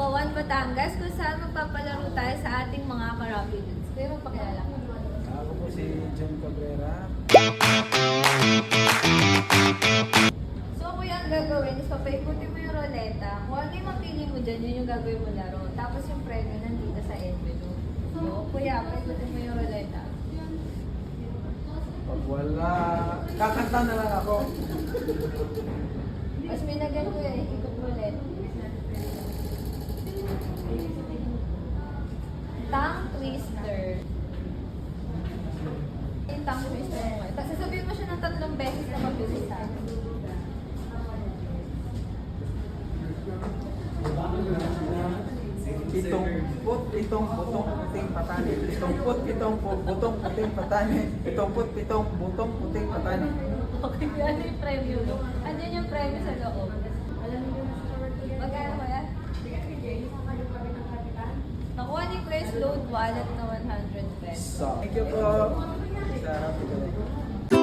Bawan, Batangas, kung saan magpapalaro tayo sa ating mga ka-Rapids. Kuya, magpakilala ko. Ako po si John Cabrera. So, kuya, ang gagawin is papaikutin mo yung roleta. Kung ano yung mapili mo dyan, yun yung gagawin mo laro. Tapos yung premyo nandito sa envelope. So, kuya, paikutin mo yung roleta. Pag wala, kakanta na lang ako. Mas may nagan kuya, ikot mo ulit. Tongue twister. Yung tongue twister mo. Tapos sasabihin mo siya ng 3 beses na mabilisan. Itong butong puting patani. Itong butong puting patani. Itong butong puting patani. Okay, ano yung premyo mo? Andyan yung premyo sa loob. Magkano ba yan? Nakuha ni Chris load wallet na 100 pesos. Thank you po. Sa